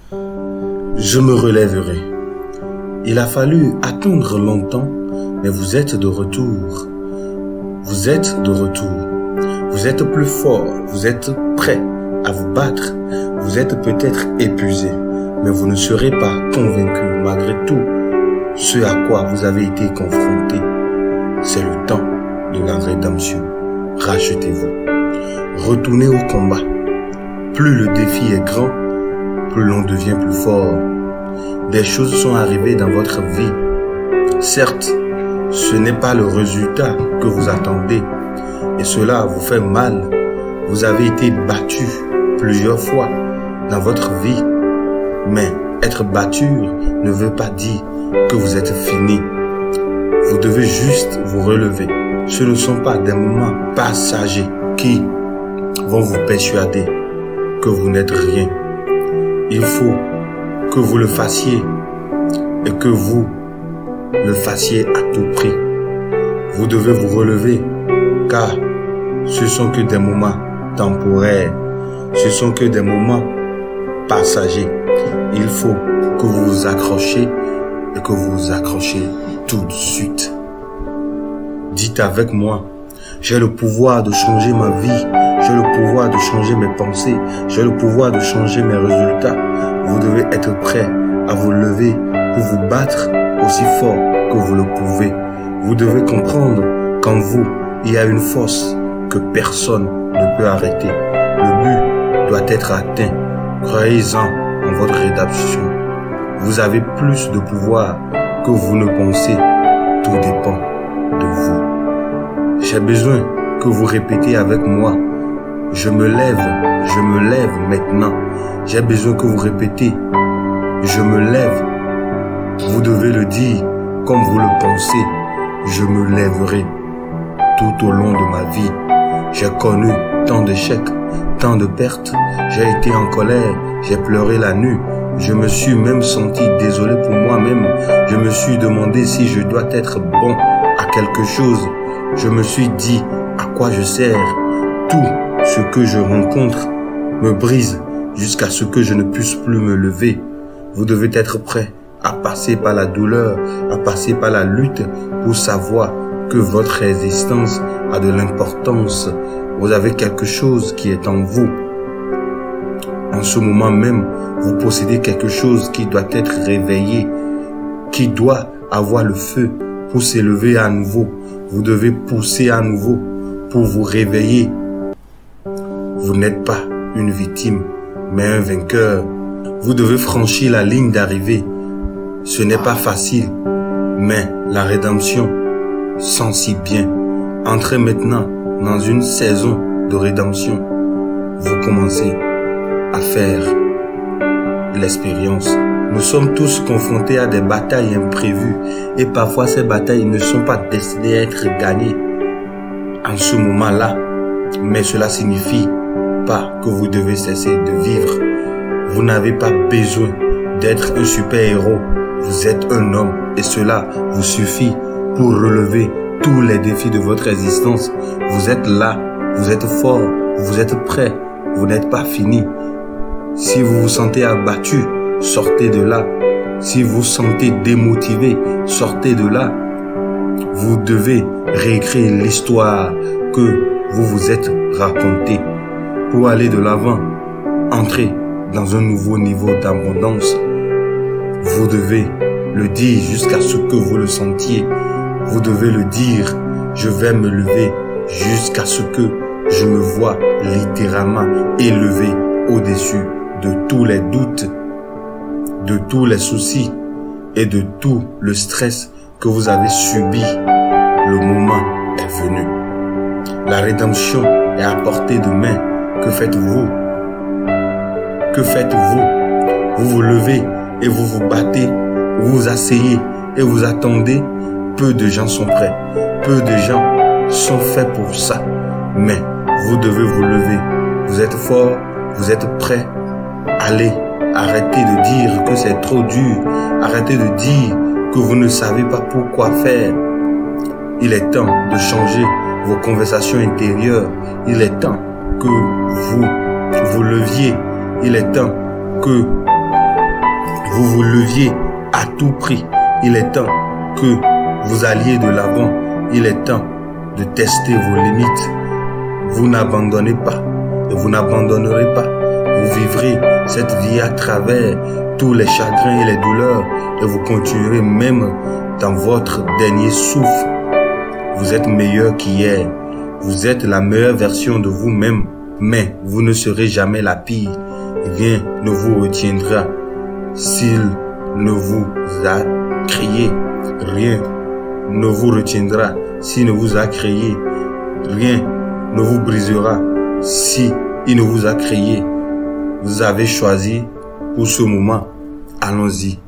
Je me relèverai. Il a fallu attendre longtemps, mais vous êtes de retour. Vous êtes de retour. Vous êtes plus fort, vous êtes prêt à vous battre. Vous êtes peut-être épuisé, mais vous ne serez pas convaincu malgré tout ce à quoi vous avez été confronté. C'est le temps de la rédemption. Rachetez-vous. Retournez au combat. Plus le défi est grand, plus l'on devient plus fort. Des choses sont arrivées dans votre vie. Certes, ce n'est pas le résultat que vous attendez et cela vous fait mal. Vous avez été battu plusieurs fois dans votre vie, mais être battu ne veut pas dire que vous êtes fini. Vous devez juste vous relever. Ce ne sont pas des moments passagers qui vont vous persuader que vous n'êtes rien. Il faut que vous le fassiez et que vous le fassiez à tout prix. Vous devez vous relever car ce sont que des moments temporaires. Ce sont que des moments passagers. Il faut que vous vous accrochiez et que vous vous accrochez tout de suite. Dites avec moi, j'ai le pouvoir de changer ma vie. J'ai le pouvoir de changer mes pensées. J'ai le pouvoir de changer mes résultats. Vous devez être prêt à vous lever pour vous battre aussi fort que vous le pouvez. Vous devez comprendre qu'en vous, il y a une force que personne ne peut arrêter. Le but doit être atteint. Croyez-en en votre rédemption. Vous avez plus de pouvoir que vous ne pensez. Tout dépend de vous. J'ai besoin que vous répétiez avec moi. Je me lève maintenant. J'ai besoin que vous répétez. Je me lève. Vous devez le dire comme vous le pensez. Je me lèverai. Tout au long de ma vie, j'ai connu tant d'échecs, tant de pertes. J'ai été en colère, j'ai pleuré la nuit. Je me suis même senti désolé pour moi-même. Je me suis demandé si je dois être bon à quelque chose. Je me suis dit à quoi je sers. Tout ce que je rencontre me brise jusqu'à ce que je ne puisse plus me lever. Vous devez être prêt à passer par la douleur, à passer par la lutte pour savoir que votre résistance a de l'importance. Vous avez quelque chose qui est en vous. En ce moment même, vous possédez quelque chose qui doit être réveillé, qui doit avoir le feu pour s'élever à nouveau. Vous devez pousser à nouveau pour vous réveiller. Vous n'êtes pas une victime, mais un vainqueur. Vous devez franchir la ligne d'arrivée. Ce n'est pas facile, mais la rédemption sent si bien. Entrez maintenant dans une saison de rédemption. Vous commencez à faire l'expérience. Nous sommes tous confrontés à des batailles imprévues et parfois ces batailles ne sont pas destinées à être gagnées en ce moment-là. Mais cela signifie pas que vous devez cesser de vivre. Vous n'avez pas besoin d'être un super-héros. Vous êtes un homme et cela vous suffit pour relever tous les défis de votre existence. Vous êtes là, vous êtes fort, vous êtes prêt, vous n'êtes pas fini. Si vous vous sentez abattu, sortez de là. Si vous vous sentez démotivé, sortez de là. Vous devez réécrire l'histoire que vous vous êtes racontée pour aller de l'avant, entrer dans un nouveau niveau d'abondance. Vous devez le dire jusqu'à ce que vous le sentiez. Vous devez le dire, je vais me lever jusqu'à ce que je me vois littéralement élevé au-dessus de tous les doutes, de tous les soucis et de tout le stress que vous avez subi. Le moment est venu. La rédemption est à portée de main. Que faites-vous? Que faites-vous? Vous vous levez et vous vous battez, vous vous asseyez et vous attendez. Peu de gens sont prêts. Peu de gens sont faits pour ça. Mais vous devez vous lever. Vous êtes fort, vous êtes prêts. Allez, arrêtez de dire que c'est trop dur. Arrêtez de dire que vous ne savez pas pourquoi faire. Il est temps de changer vos conversations intérieures. Il est temps que vous vous leviez. Il est temps que vous vous leviez à tout prix. Il est temps que vous alliez de l'avant. Il est temps de tester vos limites. Vous n'abandonnez pas et vous n'abandonnerez pas. Vous vivrez cette vie à travers tous les chagrins et les douleurs et vous continuerez même dans votre dernier souffle. Vous êtes meilleur qu'hier. Vous êtes la meilleure version de vous-même, mais vous ne serez jamais la pire. Rien ne vous retiendra s'il ne vous a créé. Rien ne vous retiendra s'il ne vous a créé. Rien ne vous brisera si il ne vous a créé. Vous avez choisi pour ce moment. Allons-y.